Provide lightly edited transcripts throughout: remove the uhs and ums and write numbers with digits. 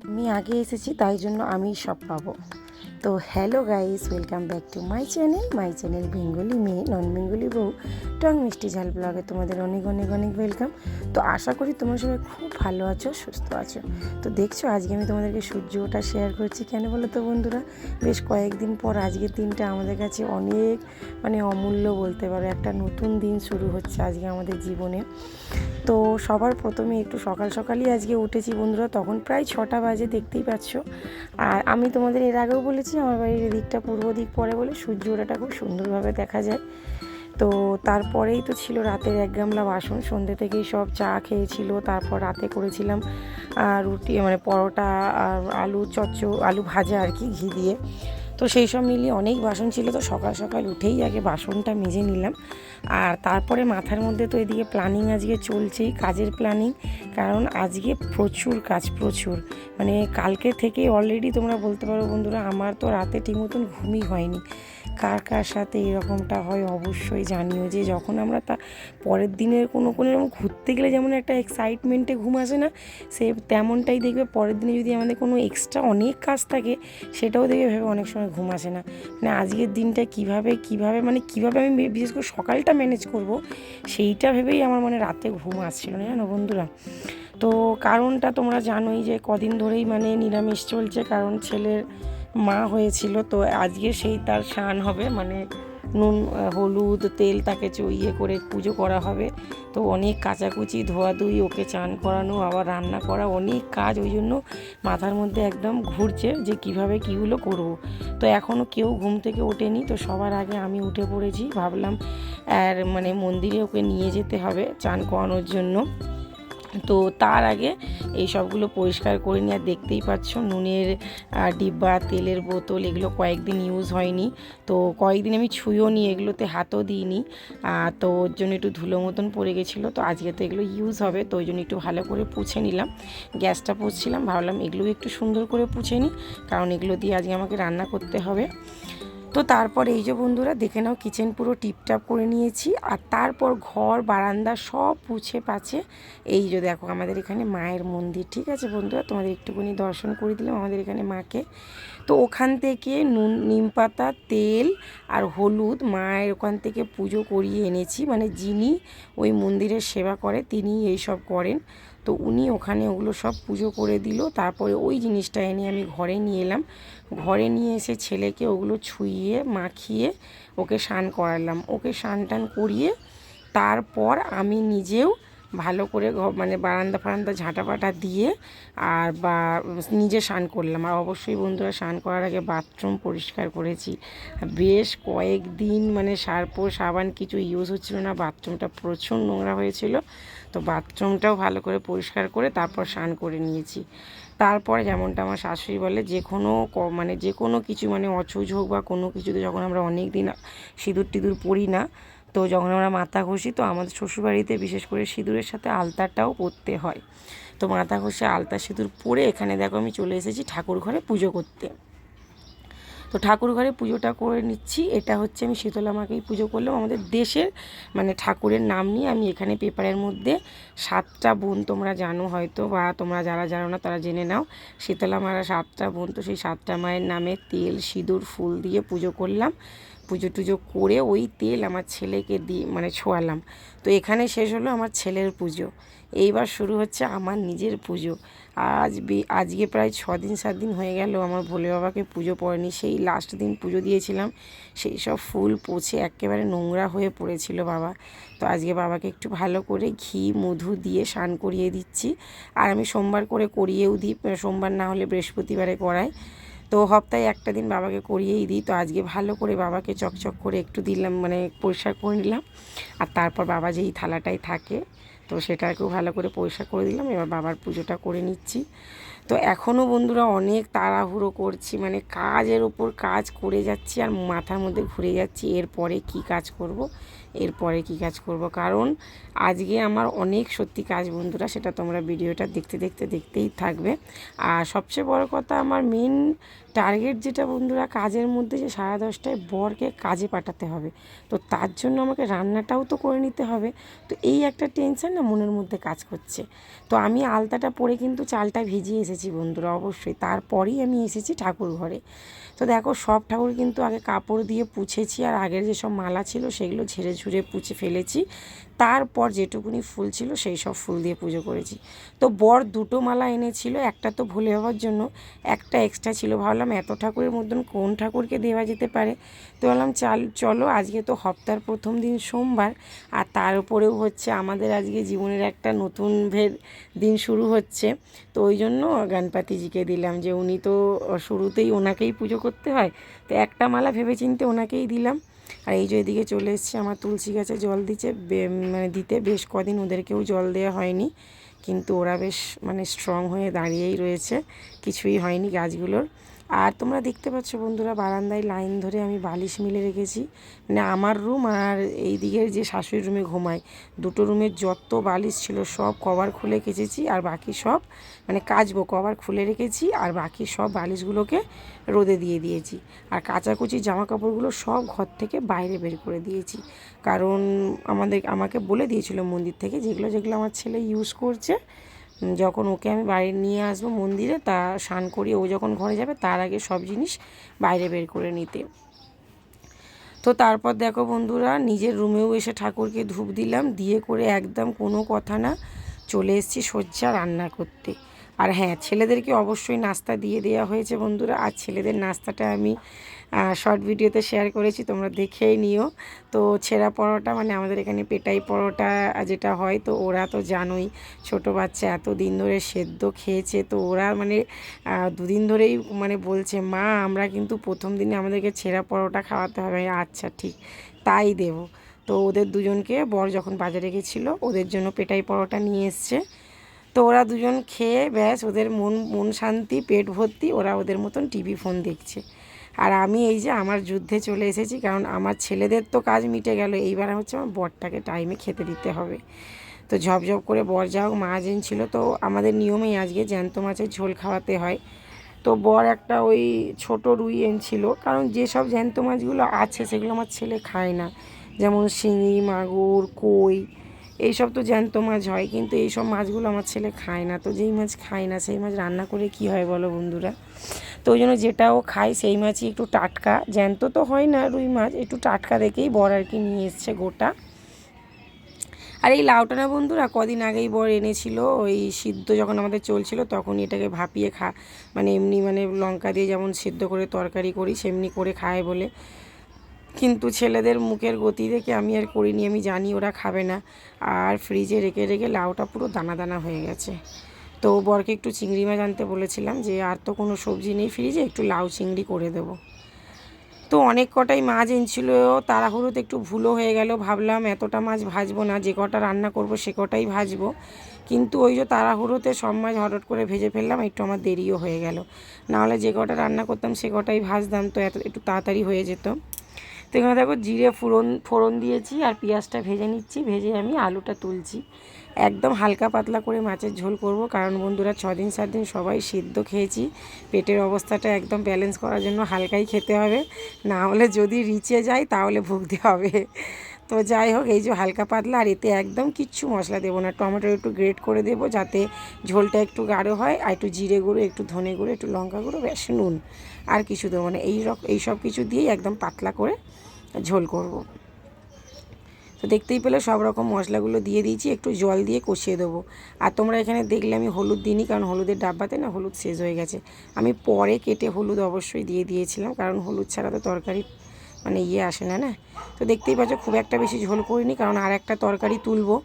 আমি আগে এসেছি তাই জন্য আমি সব পাবো। তো hello guys, welcome back to my channel Bengali মেয়ে নন বেঙ্গলি বউ টং মিষ্টি ঝাল ব্লগে তোমাদের অনেক অনেক অনেক ওয়েলকাম। তো আশা করি তোমরা সবাই খুব ভালো আছো, সুস্থ আছো। তো দেখছো আজকে আমি তোমাদেরকে সূর্য ওঠা শেয়ার করছি। কেন বলো তো বন্ধুরা, বেশ কয়েকদিন পর আজকের দিনটা আমাদের কাছে অনেক অমূল্য বলতে পারো। একটা নতুন দিন শুরু হচ্ছে আজকে আমাদের জীবনে। তো সবার প্রথমে একটু সকাল সকালই আজকে উঠেছি বন্ধুরা, তখন প্রায় 6টা বাজে, দেখতেই পাচ্ছ। আর আমি তোমাদের এর আগেও বলেছি আমার বাড়ির এদিকটা পূর্ব দিক পড়ে বলে সূর্য ওঠাটা খুব সুন্দরভাবে দেখা যায়। তো তারপরেই তো ছিল রাতের 1 গামলা বাসন, সন্ধ্যে থেকেই সব চা খেয়েছিল। তারপর রাতে করেছিলাম রুটি পরোটা আর আলু ভাজা আর কি, ঘি দিয়ে। তো সেই সব মিলিয়ে অনেক বাসন ছিল। তো সকাল সকাল উঠেই আগে বাসনটা মেজে নিলাম। আর তারপরে মাথার মধ্যে তো এদিকে প্ল্যানিং আজকে চলছেই, কাজের প্ল্যানিং। কারণ আজকে প্রচুর কাজ, প্রচুর কালকে থেকে অলরেডি তোমরা বলতে পারো বন্ধুরা, আমার তো রাতে ঠিক মতন ঘুমই হয়নি। কার কার সাথে এরকমটা হয় অবশ্যই জানিও, যে যখন আমরা তা পরের দিনের কোনো এরকম ঘুরতে গেলে যেমন একটা এক্সাইটমেন্টে ঘুম আসে না, সে তেমনটাই দেখবে পরের দিনে যদি আমাদের কোনো এক্সট্রা অনেক কাজ থাকে, সেটাও দেখবে ভেবে অনেক সময় ঘুম আসে না। আজকের দিনটা কীভাবে আমি বিশেষ করে সকালটা ম্যানেজ করব, সেইটা ভেবেই আমার রাতে ঘুম আসছিল না, জানো বন্ধুরা। তো কারণটা তোমরা জানোই, যে কদিন ধরেই নিরামিষ চলছে, কারণ ছেলের মা হয়েছিল। তো আজকে সেই তার স্নান হবে, নুন হলুদ তেল তাকে করে পুজো করা হবে। তো অনেক কাচাকুচি ধোয়াধুয়ি, ওকে চান করানো, আবার রান্না করা, অনেক কাজ। ওই জন্য মাথার মধ্যে একদম ঘুরছে যে কিভাবে কীগুলো করব। তো এখনও কেউ ঘুম থেকে ওঠেনি। তো সবার আগে আমি উঠে পড়েছি, ভাবলাম আর মন্দিরে ওকে নিয়ে যেতে হবে চান করানোর জন্য। তো তার আগে এই সবগুলো পরিষ্কার করে নিয়ে, আর দেখতেই পাচ্ছ নুনের ডিব্বা, তেলের বোতল, এগুলো কয়েকদিন ইউজ হয়নি। তো কয়েকদিন আমি ছুঁয়েও নি, এগুলোতে হাতও দিইনি। তো ওর জন্য একটু ধুলো মতন পড়ে গেছিলো। তো আজকে তো এগুলো ইউজ হবে, তো ওই জন্য একটু ভালো করে পুছে নিলাম। গ্যাসটা পুছছিলাম, ভাবলাম এগুলো একটু সুন্দর করে পুছে নিই, কারণ এগুলো দিয়ে আজকে আমাকে রান্না করতে হবে। তো তারপর এই যে বন্ধুরা দেখে নাও, কিচেন পুরো টিপটাপ করে নিয়েছি। আর তারপর ঘর বারান্দা সব পুছে পাছে এই যে দেখো আমাদের এখানে মায়ের মন্দির, ঠিক আছে বন্ধুরা, তোমাদের একটুখানি দর্শন করে দিলাম আমাদের এখানে মাকে। তো ওখান থেকে নিম পাতা, তেল আর হলুদ মায়ের ওখান থেকে পুজো করিয়ে এনেছি। যিনি ওই মন্দিরের সেবা করে তিনি এই সব করেন। তো উনি ওখানে ওগুলো সব পুজো করে দিল। তারপরে ওই জিনিসটা এনে আমি ঘরে নিয়ে এলাম। ঘরে নিয়ে এসে ছেলেকে ওগুলো ছুঁইয়ে মাখিয়ে ওকে স্নান করালাম। ওকে স্নান টান করিয়ে তারপর আমি নিজেও ভালো করে বারান্দা ফারান্দা ঝাঁটাপাটা দিয়ে আর নিজে স্নান করলাম। আর অবশ্যই বন্ধুরা, স্নান করার আগে বাথরুম পরিষ্কার করেছি। বেশ কয়েকদিন সার্ফ সাবান কিছু ইউজ হচ্ছিল না, বাথরুমটা প্রচুর নোংরা হয়েছিল। তো বাথরুমটাও ভালো করে পরিষ্কার করে তারপর স্নান করে নিয়েছি। তারপরে যেমনটা আমার শাশুড়ি বলে, যে কোনো কিছু অছুজ হোক বা কোনো কিছুতে যখন আমরা অনেক দিন সিঁদুর টিঁদুর পরি না, তো যখন আমরা মাথা ঘষি, তো আমাদের শ্বশুরবাড়িতে বিশেষ করে সিঁদুরের সাথে আলতাটাও পরতে হয়। তো মাথা ঘষে আলতা সিঁদুর পরে এখানে দেখো আমি চলে এসেছি ঠাকুর ঘরে পুজো করতে। তো ঠাকুর ঘরে পুজোটা করে নিচ্ছি। এটা হচ্ছে আমি শীতলা মাকেই পুজো করলাম, আমাদের দেশের ঠাকুরের নাম নিয়ে আমি এখানে পেপারের মধ্যে 7টা বোন, তোমরা জানো হয়তো, বা তোমরা যারা জানো না তারা জেনে নাও। শীতলা মারা 7টা বোন, তো সেই 7টা মায়ের নামে তেল সিঁদুর ফুল দিয়ে পুজো করলাম। পুজো টুজো করে ওই তেল আমার ছেলেকে দিয়ে ছোঁয়ালাম। তো এখানে শেষ হলো আমার ছেলের পুজো। এইবার শুরু হচ্ছে আমার নিজের পুজো। আজকে প্রায় 6-7 দিন হয়ে গেল আমার ভোলে বাবাকে পুজো পড়েনি। সেই লাস্ট দিন পুজো দিয়েছিলাম, সেই সব ফুল পচে একেবারে নোংরা হয়ে পড়েছিল বাবা। তো আজকে বাবাকে একটু ভালো করে ঘি মধু দিয়ে স্নান করিয়ে দিচ্ছি। আর আমি সোমবার করে করিয়েও দিই, সোমবার না হলে বৃহস্পতিবারে করাই। তো সপ্তাহে একটা দিন বাবাকে করিয়েই দিই। তো আজকে ভালো করে বাবাকে চকচক করে একটু দিলাম, পরিষ্কার করে নিলাম। আর তারপর বাবা যেই থালাটায় থাকে, তো সেটাকেও ভালো করে পরিষ্কার করে দিলাম। এবার বাবার পুজোটা করে নিচ্ছি। তো এখনও বন্ধুরা অনেক তাড়াহুড়ো করছি, কাজের ওপর কাজ করে যাচ্ছি আর মাথার মধ্যে ঘুরে যাচ্ছি এরপরে কি কাজ করব। কারণ আজকে আমার অনেক সত্যি কাজ বন্ধুরা, সেটা তোমরা ভিডিওটা দেখতেই থাকবে। আর সবচেয়ে বড় কথা, আমার মেন টার্গেট যেটা বন্ধুরা, কাজের মধ্যে যে 10:30টায় বরকে কাজে পাঠাতে হবে। তো তার জন্য আমাকে রান্নাটাও তো করে নিতে হবে। তো এই একটা টেনশন, না মনের মধ্যে কাজ করছে। তো আমি আলতাটা পরে কিন্তু চালটা ভিজিয়ে এসেছি বন্ধুরা, অবশ্যই তারপরেই আমি এসেছি ঠাকুর ঘরে। তো দেখো সব ঠাকুর কিন্তু আগে কাপড় দিয়ে পুছেছি, আর আগের যেসব মালা ছিল সেগুলো ঝেড়ে ঝুড়ে পুছে ফেলেছি। তারপর যেটুকুনি ফুল ছিল সেই সব ফুল দিয়ে পুজো করেছি। তো বর দুটো মালা এনেছিল, একটা তো ভুলে যাওয়ার জন্য, একটা এক্সট্রা ছিল। ভাবলাম এত ঠাকুরের মতন কোন ঠাকুরকে দেওয়া যেতে পারে। তো বললাম চলো আজকে তো সপ্তাহের প্রথম দিন সোমবার, আর তার উপরেও হচ্ছে আমাদের আজকে জীবনের একটা নতুন দিন শুরু হচ্ছে। তো ওই জন্য গণপতিজিকে দিলাম, যে উনি তো শুরুতেই ওনাকেই পুজো করতে হয়। তো একটা মালা ভেবেচিন্তে ওনাকেই দিলাম। আর এই যে এদিকে চলে এসেছি আমার তুলসী গাছে জল দিতে বেশ কদিন ওদেরকেও জল দেওয়া হয়নি, কিন্তু ওরা বেশ স্ট্রং হয়ে দাঁড়িয়েই রয়েছে, কিছুই হয়নি গাছগুলোর। আর তোমরা দেখতে পাচ্ছ বন্ধুরা, বারান্দায় লাইন ধরে আমি বালিশ মিলে রেখেছি। আমার রুম আর এই দিকের যে শাশুড়ির রুমে ঘুমাই, দুটো রুমের যত বালিশ ছিল সব কভার খুলে কেচেছি, আর বাকি সব কাচবো কভার খুলে রেখেছি, আর বাকি সব বালিশগুলোকে রোদে দিয়ে দিয়েছি। আর কাচাকুচি জামা কাপড়গুলো সব ঘর থেকে বাইরে বের করে দিয়েছি, কারণ আমাকে বলে দিয়েছিল মন্দির থেকে যেগুলো আমার ছেলে ইউজ করছে, যখন ওকে আমি বাইরে নিয়ে আসবো মন্দিরে, তা স্নান করিয়ে ও যখন ঘরে যাবে তার আগে সব জিনিস বাইরে বের করে নিতে। তো তারপর দেখো বন্ধুরা, নিজের রুমেও এসে ঠাকুরকে ধূপ দিলাম, দিয়ে করে একদম কোনো কথা না চলে এসেছি সজ্জা রান্না করতে। আর হ্যাঁ, ছেলেদেরকে অবশ্যই নাস্তা দিয়ে দেওয়া হয়েছে বন্ধুরা। আর ছেলেদের নাস্তাটা আমি শর্ট ভিডিওতে শেয়ার করেছি, তোমরা দেখেই নিও। তো ছেঁড়া পরোটা আমাদের এখানে পেটাই পরোটা যেটা হয়, তো ওরা তো জানোই ছোটো বাচ্চা এত দিন ধরে সেদ্ধ খেয়েছে, তো ওরা দুদিন ধরেই বলছে মা আমরা কিন্তু প্রথম দিনে আমাদেরকে ছেঁড়া পরোটা খাওয়াতে হবে। আচ্ছা ঠিক তাই দেব। তো ওদের দুজনকে বর যখন বাজারে গেছিলো ওদের জন্য পেটাই পরোটা নিয়ে এসছে। তো ওরা দুজন খেয়ে ব্যাস ওদের মন শান্তি, পেট ভর্তি, ওরা ওদের মতন টিভি ফোন দেখছে। আর আমি এই যে আমার যুদ্ধে চলে এসেছি, কারণ আমার ছেলেদের তো কাজ মিটে গেল, এইবার হচ্ছে আমার বরটাকে টাইমে খেতে দিতে হবে। তো ঝপঝপ করে বর যা হোক মাছ এনেছিল, তো আমাদের নিয়মেই আজকে জ্যান্ত মাছের ঝোল খাওয়াতে হয়। তো বর একটা ওই ছোট রুই এনেছিল, কারণ যেসব জ্যান্ত মাছগুলো আছে সেগুলো আমার ছেলে খায় না, যেমন শিঙি, মাগুর, কই, এইসব তো জ্যান্ত মাছ হয়, কিন্তু এইসব মাছগুলো আমার ছেলে খায় না। তো যেই মাছ খায় না সেই মাছ রান্না করে কি হয় বলো বন্ধুরা। তো ওই জন্য যেটাও খায় সেই মাছই একটু টাটকা, জ্যান্ত তো হয় না রুই মাছ, একটু টাটকা দেখেই বর আর কি নিয়ে এসছে গোটা। আর এই লাউটা না বন্ধুরা কদিন আগেই বর এনেছিল, ওই সিদ্ধ যখন আমাদের চলছিল তখন এটাকে ভাপিয়ে এমনি লঙ্কা দিয়ে যেমন সিদ্ধ করে তরকারি করি সেমনি করে খায় বলে, কিন্তু ছেলেদের মুখের গতি দেখে আমি আর করিনি, আমি জানি ওরা খাবে না। আর ফ্রিজে রেখে রেখে লাউটা পুরো দানা দানা হয়ে গেছে। তো বরকে একটু চিংড়ি মাছ আনতে বলেছিলাম, যে আর তো কোনো সবজি নেই ফ্রিজে, একটু লাউ চিংড়ি করে দেবো। তো অনেক কটাই মাছ এনেছিল, তাড়াহুড়োতে একটু ভুলও হয়ে গেল, ভাবলাম এতটা মাছ ভাজবো না, যে কটা রান্না করব সে কটাই ভাজবো, কিন্তু ওই যে তাড়াহুড়োতে সব মাছ হঠাৎ করে ভেজে ফেললাম, একটু আমার দেরিও হয়ে গেল। নাহলে যে কটা রান্না করতাম সে কটাই ভাজতাম, তো একটু তাড়াতাড়ি হয়ে যেত। তো এখানে দেখো জিরে ফোড়ন দিয়েছি, আর পেঁয়াজটা ভেজে নিচ্ছি, ভেজে আমি আলুটা তুলছি। একদম হালকা পাতলা করে মাছের ঝোল করব, কারণ বন্ধুরা 6 দিন 7 দিন সবাই সিদ্ধ খেয়েছি, পেটের অবস্থাটা একদম ব্যালেন্স করার জন্য হালকাই খেতে হবে, না হলে যদি রিচে যায় তাহলে ভুগতে হবে। তো যাই হোক, এই যে হালকা পাতলা, আর এতে একদম কিচ্ছু মশলা দেবো না, টমেটো একটু গ্রেট করে দেবো যাতে ঝোলটা একটু গাঢ় হয়, আর একটু জিরে গুঁড়ো, একটু ধনে গুঁড়ো, একটু লঙ্কা গুঁড়ো, ব্যাস নুন, আর কিছু দেবো না। এই সব কিছু দিয়েই একদম পাতলা করে ঝোল করব। তো দেখতেই পেলে সব রকম মশলাগুলো দিয়ে দিয়েছি, একটু জল দিয়ে কষিয়ে দেবো। আর তোমরা এখানে দেখলে আমি হলুদ দিইনি, কারণ হলুদের ডাব্বাতে না হলুদ শেষ হয়ে গেছে, আমি পরে কেটে হলুদ অবশ্যই দিয়ে দিয়েছিলাম, কারণ হলুদ ছাড়া তো তরকারি আসে না না। তো দেখতেই পাচ্ছ খুব একটা বেশি ঝোল করিনি, কারণ আর একটা তরকারি তুলবো,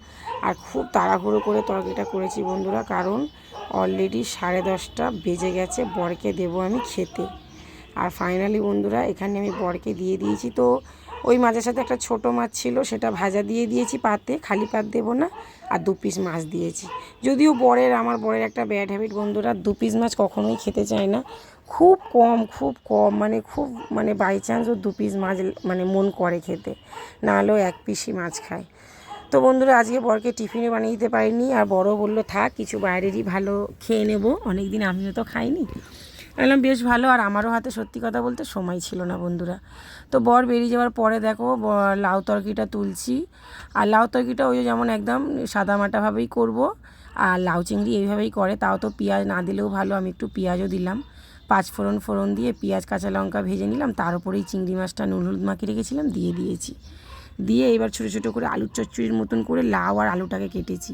আর খুব তাড়াহুড়ো করে তরকারিটা করেছি বন্ধুরা, কারণ অলরেডি 10:30 বেজে গেছে, বরকে দেবো আমি খেতে। আর ফাইনালি বন্ধুরা এখানে আমি বরকে দিয়ে দিয়েছি। তো ওই মাছের সাথে একটা ছোট মাছ ছিল, সেটা ভাজা দিয়ে দিয়েছি পাতে, খালি পাত দেবো না, আর 2 পিস মাছ দিয়েছি। যদিও আমার বরের একটা ব্যাড হ্যাবিট বন্ধুরা, 2 পিস মাছ কখনোই খেতে চায় না, খুব কম খুব বাই চান্স ও 2 পিস মাছ মন করে খেতে, নাহলেও 1 পিসই মাছ খায়। তো বন্ধুরা আজকে বরকে টিফিনে বানিয়ে দিতে পারিনি, আর বড় বললো থাক কিছু বাইরেরই ভালো খেয়ে নেব, অনেক দিন আমিও তো খাইনি। এলাম বেশ ভালো। আর আমারও হাতে সত্যি কথা বলতে সময় ছিল না বন্ধুরা। তো বর বেরিয়ে যাওয়ার পরে দেখো লাউ তরকিটা তুলছি। আর লাউ তরকিটা ওই যেমন একদম সাদামাটাভাবেই করব। আর লাউ চিংড়ি এইভাবেই করে, তাও তো পেঁয়াজ না দিলেও ভালো, আমি একটু পেঁয়াজও দিলাম। পাঁচ ফোড়ন দিয়ে পেঁয়াজ কাঁচা লঙ্কা ভেজে নিলাম, তার উপরেই চিংড়ি মাছটা নুন হলুদ মাখিয়ে রেখেছিলাম দিয়ে দিয়েছি। দিয়ে এবার ছোটো ছোটো করে আলুর চচ্চড়ির মতন করে লাউ আর আলুটাকে কেটেছি।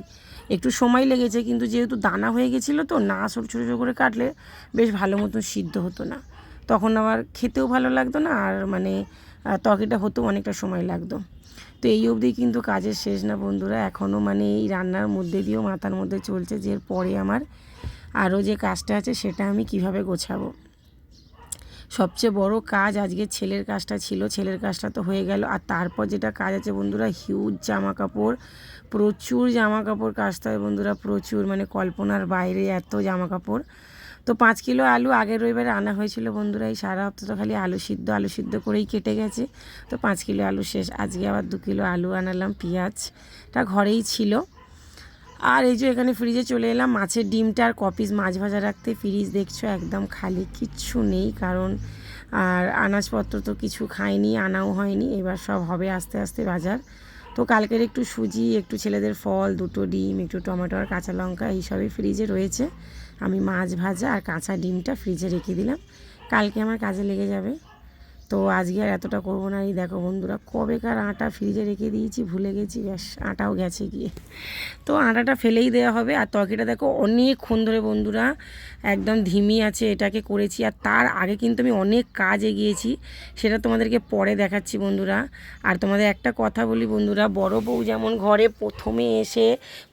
একটু সময় লেগেছে, কিন্তু যেহেতু দানা হয়ে গেছিলো তো, না ছোটো ছোটো করে কাটলে বেশ ভালো মতন সিদ্ধ হতো না, তখন আবার খেতেও ভালো লাগতো না, আর মানে তরকারিটা হতেও অনেকটা সময় লাগতো। তো এই অবধি কিন্তু কাজের শেষ না বন্ধুরা, এখনও মানে এই রান্নার মধ্যে দিয়েও মাথার মধ্যে চলছে যে পরে আমার আরও যে কাজটা আছে সেটা আমি কিভাবে গোছাবো। সবচেয়ে বড় কাজ আজকে ছেলের কাজটা ছিল, ছেলের কাজটা তো হয়ে গেল। আর তারপর যেটা কাজ আছে বন্ধুরা, হিউজ জামা কাপড়, প্রচুর জামা কাপড় কাচতে হয় বন্ধুরা, প্রচুর, মানে কল্পনার বাইরে এত জামা কাপড়। তো 5 কিলো আলু আগের রবিবারে আনা হয়েছিল বন্ধুরা, এই সারা হপ্তাহটা খালি আলু সিদ্ধ করেই কেটে গেছে। তো 5 কিলো আলু শেষ, আজকে আবার 2 কিলো আলু আনালাম, পেঁয়াজটা ঘরেই ছিল। আর এই যে এখানে ফ্রিজে চলে এলাম মাছের ডিমটা আর কপিস মাছ ভাজা রাখতে। ফ্রিজ দেখছো একদম খালি, কিচ্ছু নেই, কারণ আর আনাজপত্র তো কিছু খাইনি, আনাও হয়নি, এবার সব হবে আস্তে আস্তে বাজার। তো কালকের একটু সুজি, একটু ছেলেদের ফল, 2টো ডিম, একটু টমেটো আর কাঁচা লঙ্কা এইসবই ফ্রিজে রয়েছে। আমি মাছ ভাজা আর কাঁচা ডিমটা ফ্রিজে রেখে দিলাম, কালকে আমার কাজে লেগে যাবে। তো আজকে আর এতটা করবো না। এই দেখো বন্ধুরা, কবেকার আটা ফ্রিজে রেখে দিয়েছি, ভুলে গেছি, ব্যাস আটাও গেছে গিয়ে। তো আটাটা ফেলেই দেওয়া হবে। আর তরকারিটা দেখো অনেকক্ষণ ধরে বন্ধুরা একদম ধিমি আছে এটাকে করেছি। আর তার আগে কিন্তু আমি অনেক কাজ এগিয়েছি, সেটা তোমাদেরকে পরে দেখাচ্ছি বন্ধুরা। আর তোমাদের একটা কথা বলি বন্ধুরা, বড় বউ যেমন ঘরে প্রথমে এসে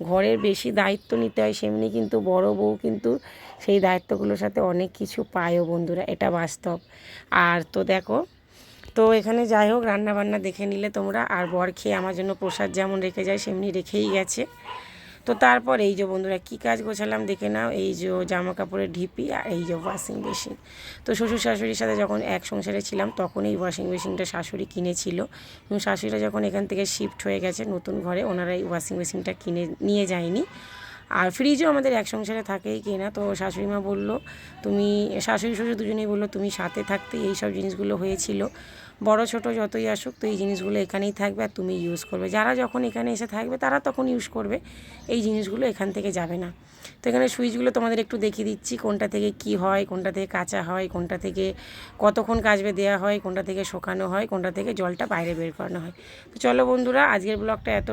ঘরের বেশি দায়িত্ব নিতে হয়, সেমনি কিন্তু বড় বউ কিন্তু সেই দায়িত্বগুলোর সাথে অনেক কিছু পায়ও বন্ধুরা, এটা বাস্তব। আর তো দেখো, তো এখানে যাই হোক রান্নাবান্না দেখে নিলে তোমরা। আর বর খেয়ে আমার জন্য প্রসাদ যেমন রেখে যায় সেমনি রেখেই গেছে। তো তারপর এই যে বন্ধুরা কী কাজ গোছালাম দেখে নাও, এই যে জামা কাপড়ের ঢিপি আর এই যে ওয়াশিং মেশিন। তো শ্বশুর শাশুড়ির সাথে যখন এক সংসারে ছিলাম তখন এই ওয়াশিং মেশিনটা শাশুড়ি কিনেছিল, এবং শাশুড়িরা যখন এখান থেকে শিফট হয়ে গেছে নতুন ঘরে, ওনারা এই ওয়াশিং মেশিনটা কিনে নিয়ে যায়নি। আর ফ্রিজও আমাদের এক সংসারে থাকেই কেনা। তো শাশুড়ি মা বললো, তুমি, শাশুড়ি শ্বশুর দুজনেই বললো তুমি সাথে থাকতে এই সব জিনিসগুলো হয়েছিল, বড় ছোট যতই আসুক তো এই জিনিসগুলো এখানেই থাকবে আর তুমি ইউজ করবে, যারা যখন এখানে এসে থাকবে তারা তখন ইউজ করবে, এই জিনিসগুলো এখান থেকে যাবে না। তো এখানে সুইচগুলো তোমাদের একটু দেখিয়ে দিচ্ছি, কোনটা থেকে কি হয়, কোনটা থেকে কাঁচা হয়, কোনটা থেকে কতক্ষণ কাচবে দেওয়া হয়, কোনটা থেকে শোকানো হয়, কোনটা থেকে জলটা বাইরে বের করানো হয়। তো চলো বন্ধুরা, আজকের ব্লগটা এত